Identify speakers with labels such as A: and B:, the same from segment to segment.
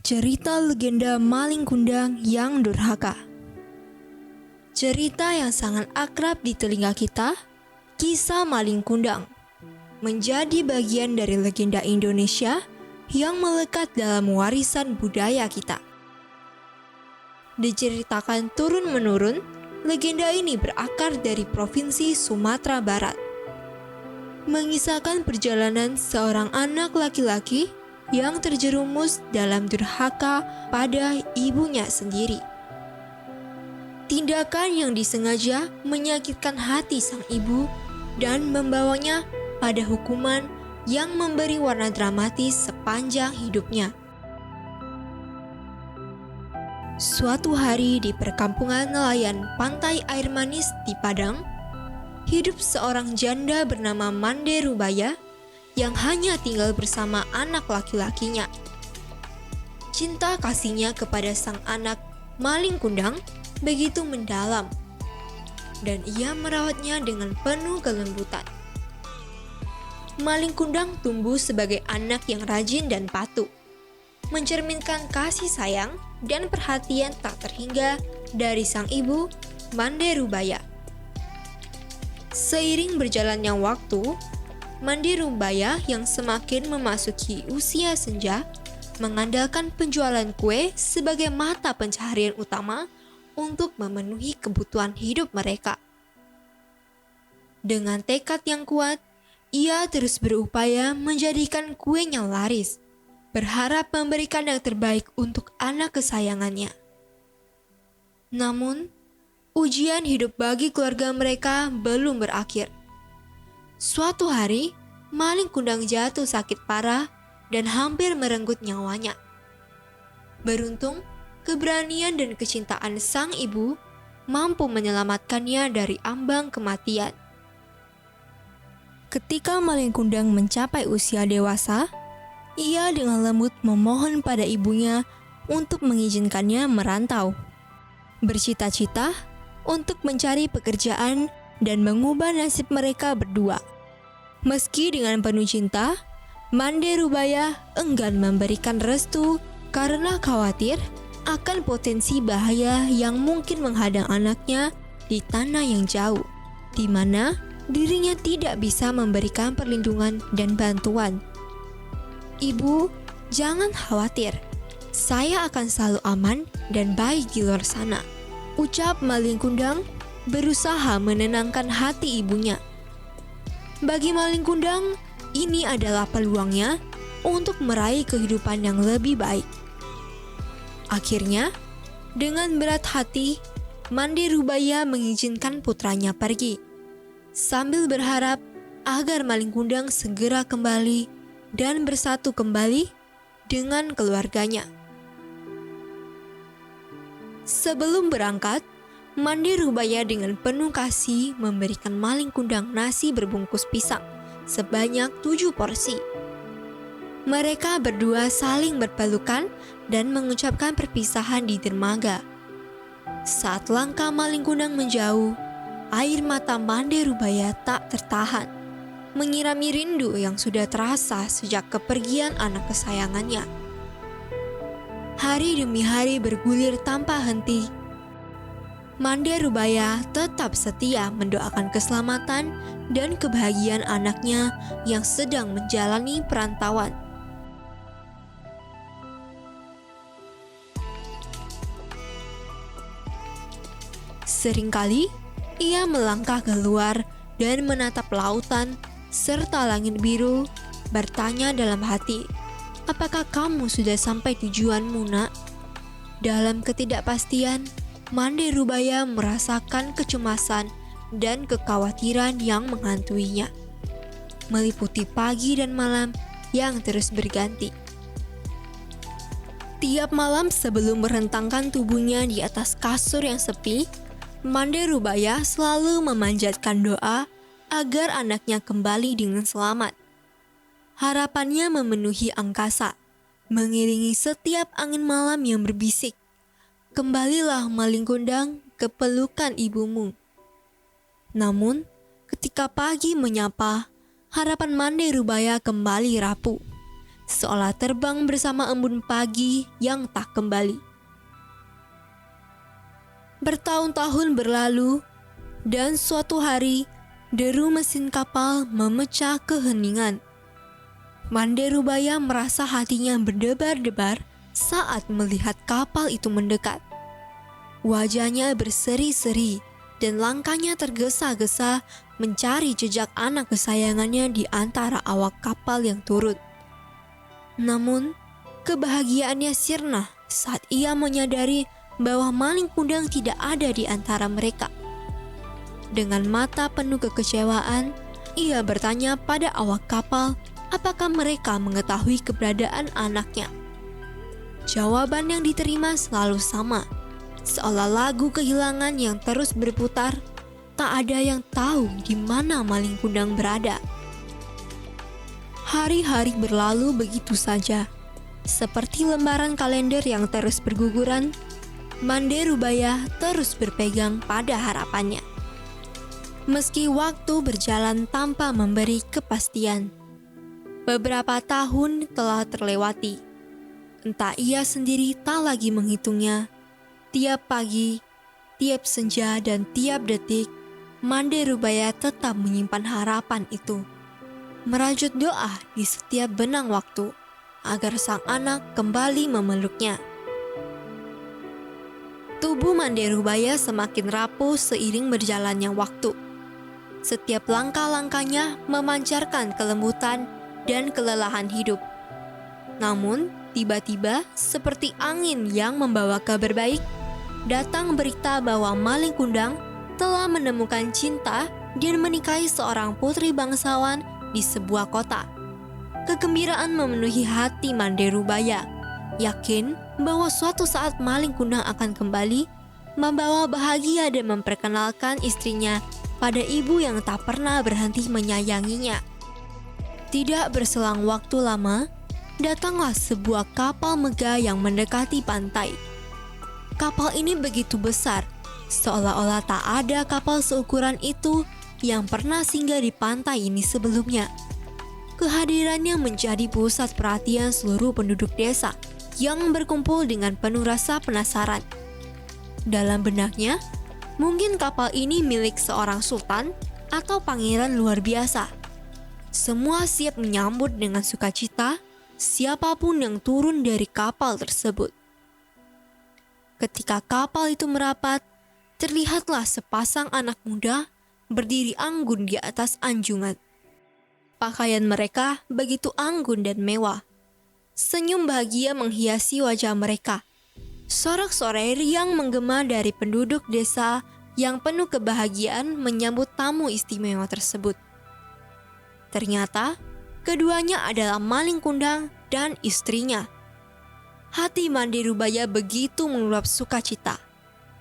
A: Cerita legenda maling kundang yang durhaka. Cerita yang sangat akrab di telinga kita, kisah maling kundang, menjadi bagian dari legenda Indonesia yang melekat dalam warisan budaya kita. Diceritakan turun-menurun, legenda ini berakar dari Provinsi Sumatera Barat. Mengisahkan perjalanan seorang anak laki-laki yang terjerumus dalam durhaka pada ibunya sendiri. Tindakan yang disengaja menyakitkan hati sang ibu dan membawanya pada hukuman yang memberi warna dramatis sepanjang hidupnya. Suatu hari di perkampungan nelayan Pantai Air Manis di Padang, hidup seorang janda bernama Mande Rubaya yang hanya tinggal bersama anak laki-lakinya. Cinta kasihnya kepada sang anak maling kundang begitu mendalam, dan ia merawatnya dengan penuh kelembutan. Maling kundang tumbuh sebagai anak yang rajin dan patuh, mencerminkan kasih sayang dan perhatian tak terhingga dari sang ibu, Mande Rubaya. Seiring berjalannya waktu, Mande Rubaya yang semakin memasuki usia senja mengandalkan penjualan kue sebagai mata pencaharian utama untuk memenuhi kebutuhan hidup mereka. Dengan tekad yang kuat, ia terus berupaya menjadikan kuenya laris, berharap memberikan yang terbaik untuk anak kesayangannya. Namun, ujian hidup bagi keluarga mereka belum berakhir. Suatu hari, maling kundang jatuh sakit parah dan hampir merenggut nyawanya. Beruntung, keberanian dan kecintaan sang ibu mampu menyelamatkannya dari ambang kematian. Ketika maling kundang mencapai usia dewasa, ia dengan lembut memohon pada ibunya untuk mengizinkannya merantau, bercita-cita untuk mencari pekerjaan dan mengubah nasib mereka berdua. Meski dengan penuh cinta, Mande Rubaya enggan memberikan restu karena khawatir akan potensi bahaya yang mungkin menghadang anaknya di tanah yang jauh, di mana dirinya tidak bisa memberikan perlindungan dan bantuan. "Ibu, jangan khawatir. Saya akan selalu aman dan baik di luar sana," ucap maling kundang berusaha menenangkan hati ibunya. Bagi maling kundang, ini adalah peluangnya untuk meraih kehidupan yang lebih baik. Akhirnya, dengan berat hati, Mande Rubaya mengizinkan putranya pergi, sambil berharap agar maling kundang segera kembali dan bersatu kembali dengan keluarganya. Sebelum berangkat, Mande Rubaya dengan penuh kasih memberikan maling kundang nasi berbungkus pisang sebanyak 7 porsi. Mereka berdua saling berpelukan dan mengucapkan perpisahan di dermaga. Saat langkah maling kundang menjauh, air mata Mande Rubaya tak tertahan, menyirami rindu yang sudah terasa sejak kepergian anak kesayangannya. Hari demi hari bergulir tanpa henti. Mande Rubaya tetap setia mendoakan keselamatan dan kebahagiaan anaknya yang sedang menjalani perantauan. Seringkali, ia melangkah keluar dan menatap lautan serta langit biru, bertanya dalam hati, "Apakah kamu sudah sampai tujuanmu, Nak?" Dalam ketidakpastian, Mande Rubaya merasakan kecemasan dan kekhawatiran yang menghantuinya, meliputi pagi dan malam yang terus berganti. Tiap malam sebelum merentangkan tubuhnya di atas kasur yang sepi, Mande Rubaya selalu memanjatkan doa agar anaknya kembali dengan selamat. Harapannya memenuhi angkasa, mengiringi setiap angin malam yang berbisik, "Kembalilah maling kundang ke pelukan ibumu." Namun, ketika pagi menyapa, harapan Mande Rubaya kembali rapuh. seolah terbang bersama embun pagi yang tak kembali. Bertahun-tahun berlalu, dan suatu hari deru mesin kapal memecah keheningan. Manderubaya merasa hatinya berdebar-debar saat melihat kapal itu mendekat. Wajahnya berseri-seri dan langkahnya tergesa-gesa mencari jejak anak kesayangannya di antara awak kapal yang turut. Namun, kebahagiaannya sirna saat ia menyadari bahwa maling kundang tidak ada di antara mereka. Dengan mata penuh kekecewaan, ia bertanya pada awak kapal apakah mereka mengetahui keberadaan anaknya. Jawaban yang diterima selalu sama, seolah lagu kehilangan yang terus berputar. Tak ada yang tahu di mana maling kundang berada. Hari-hari berlalu begitu saja, seperti lembaran kalender yang terus berguguran. Manderubaya terus berpegang pada harapannya. Meski waktu berjalan tanpa memberi kepastian, beberapa tahun telah terlewati. Entah ia sendiri tak lagi menghitungnya. Tiap pagi, tiap senja, dan tiap detik, Manderubaya tetap menyimpan harapan itu. Merajut doa di setiap benang waktu agar sang anak kembali memeluknya. Tubuh Manderubaya semakin rapuh seiring berjalannya waktu. Setiap langkah-langkahnya memancarkan kelembutan dan kelelahan hidup. Namun, tiba-tiba seperti angin yang membawa kabar baik, datang berita bahwa maling kundang telah menemukan cinta dan menikahi seorang putri bangsawan di sebuah kota. Kegembiraan memenuhi hati Manderubaya, yakin bahwa suatu saat maling kundang akan kembali, membawa bahagia dan memperkenalkan istrinya pada ibu yang tak pernah berhenti menyayanginya. Tidak berselang waktu lama, datanglah sebuah kapal megah yang mendekati pantai. Kapal ini begitu besar, seolah-olah tak ada kapal seukuran itu yang pernah singgah di pantai ini sebelumnya. Kehadirannya menjadi pusat perhatian seluruh penduduk desa yang berkumpul dengan penuh rasa penasaran. Dalam benaknya, mungkin kapal ini milik seorang sultan atau pangeran luar biasa. Semua siap menyambut dengan sukacita siapapun yang turun dari kapal tersebut. Ketika kapal itu merapat, terlihatlah sepasang anak muda berdiri anggun di atas anjungan. Pakaian mereka begitu anggun dan mewah. Senyum bahagia menghiasi wajah mereka. Sorak-sorai riang menggema dari penduduk desa yang penuh kebahagiaan menyambut tamu istimewa tersebut. Ternyata, keduanya adalah maling kundang dan istrinya. Hati Manderubaya begitu meluap sukacita.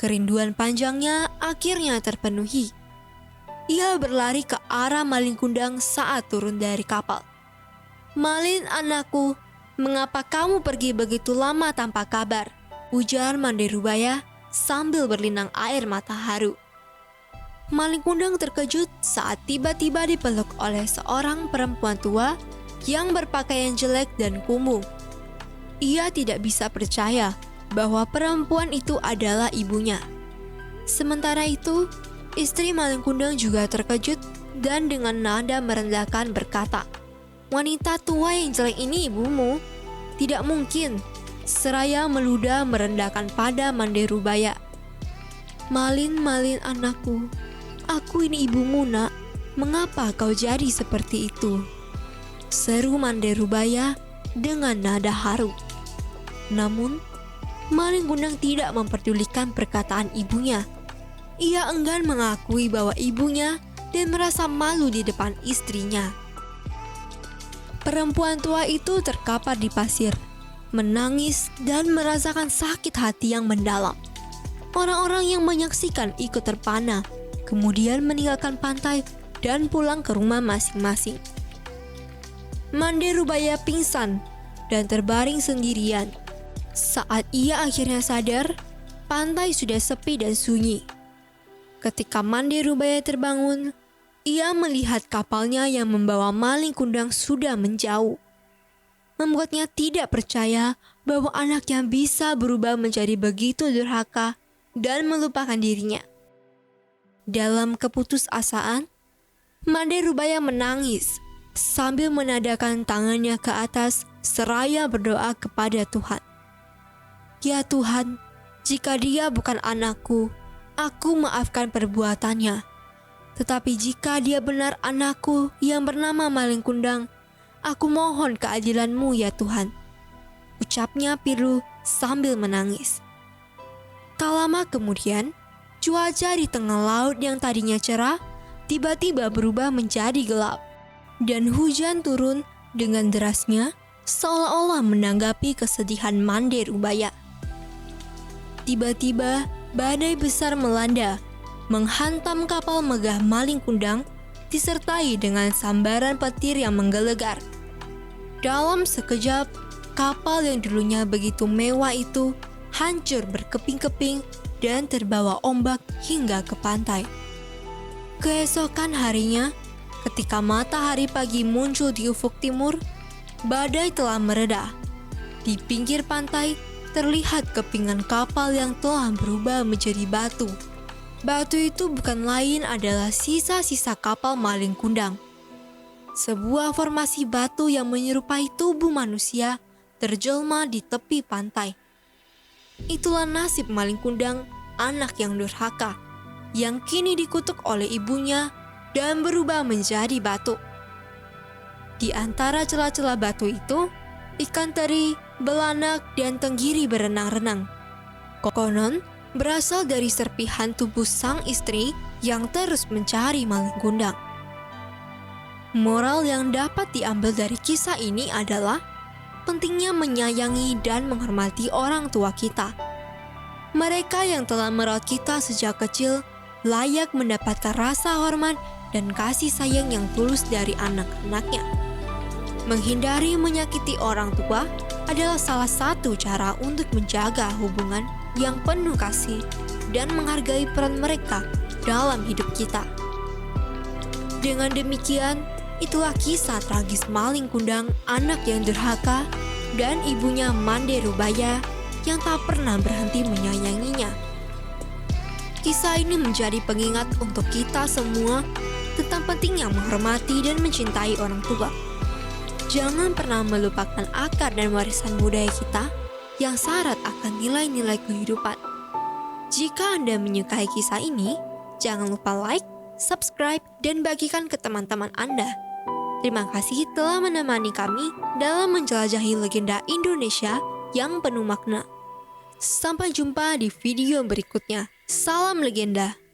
A: Kerinduan panjangnya akhirnya terpenuhi. Ia berlari ke arah maling kundang saat turun dari kapal. "Malin, anakku, mengapa kamu pergi begitu lama tanpa kabar?" ujar Manderubaya sambil berlinang air mata haru. Maling kundang terkejut saat tiba-tiba dipeluk oleh seorang perempuan tua yang berpakaian jelek dan kumuh. Ia tidak bisa percaya bahwa perempuan itu adalah ibunya. Sementara itu, istri maling kundang juga terkejut dan dengan nada merendahkan berkata, "Wanita tua yang jelek ini ibumu? Tidak mungkin," seraya meludah merendahkan pada Manderubaya. "Malin, Malin anakku, aku ini ibumu nak, mengapa kau jadi seperti itu?" seru Manderubaya dengan nada haru. Namun, maling kundang tidak memperdulikan perkataan ibunya. Ia enggan mengakui bahwa ibunya dan merasa malu di depan istrinya. Perempuan tua itu terkapar di pasir, menangis dan merasakan sakit hati yang mendalam. Orang-orang yang menyaksikan ikut terpana, kemudian meninggalkan pantai dan pulang ke rumah masing-masing. Manderubaya pingsan dan terbaring sendirian. Saat ia akhirnya sadar, pantai sudah sepi dan sunyi. Ketika Manderubaya terbangun, ia melihat kapalnya yang membawa maling kundang sudah menjauh. membuatnya tidak percaya bahwa anaknya bisa berubah menjadi begitu durhaka dan melupakan dirinya. Dalam keputusasaan, Mande Rubaya menangis sambil menadakan tangannya ke atas seraya berdoa kepada Tuhan. Ya Tuhan, jika dia bukan anakku, aku maafkan perbuatannya. Tetapi jika dia benar anakku yang bernama Malin Kundang, aku mohon keadilan-Mu ya Tuhan. Ucapnya pilu sambil menangis. Tak lama kemudian, cuaca di tengah laut yang tadinya cerah tiba-tiba berubah menjadi gelap. Dan hujan turun dengan derasnya seolah-olah menanggapi kesedihan Mande Rubaya. Tiba-tiba badai besar melanda, menghantam kapal megah Malin Kundang disertai dengan sambaran petir yang menggelegar. Dalam sekejap, kapal yang dulunya begitu mewah itu hancur berkeping-keping dan terbawa ombak hingga ke pantai. Keesokan harinya, ketika matahari pagi muncul di ufuk timur, badai telah mereda. Di pinggir pantai terlihat kepingan kapal yang telah berubah menjadi batu. Batu itu bukan lain adalah sisa-sisa kapal Malin Kundang. Sebuah formasi batu yang menyerupai tubuh manusia terjelma di tepi pantai. Itulah nasib Malin Kundang, anak yang durhaka, yang kini dikutuk oleh ibunya dan berubah menjadi batu. Di antara celah-celah batu itu, ikan teri, belanak, dan tenggiri berenang-renang. Konon berasal dari serpihan tubuh sang istri yang terus mencari Malin Kundang. Moral yang dapat diambil dari kisah ini adalah pentingnya menyayangi dan menghormati orang tua kita. Mereka yang telah merawat kita sejak kecil layak mendapatkan rasa hormat dan kasih sayang yang tulus dari anak-anaknya. Menghindari menyakiti orang tua adalah salah satu cara untuk menjaga hubungan yang penuh kasih dan menghargai peran mereka dalam hidup kita. Dengan demikian, itulah kisah tragis Malin Kundang, anak yang durhaka, dan ibunya Mande Rubaya yang tak pernah berhenti menyayanginya. Kisah ini menjadi pengingat untuk kita semua tentang pentingnya menghormati dan mencintai orang tua. Jangan pernah melupakan akar dan warisan budaya kita yang syarat akan nilai-nilai kehidupan. Jika Anda menyukai kisah ini, jangan lupa like, subscribe, dan bagikan ke teman-teman Anda. Terima kasih telah menemani kami dalam menjelajahi legenda Indonesia yang penuh makna. Sampai jumpa di video berikutnya. Salam legenda.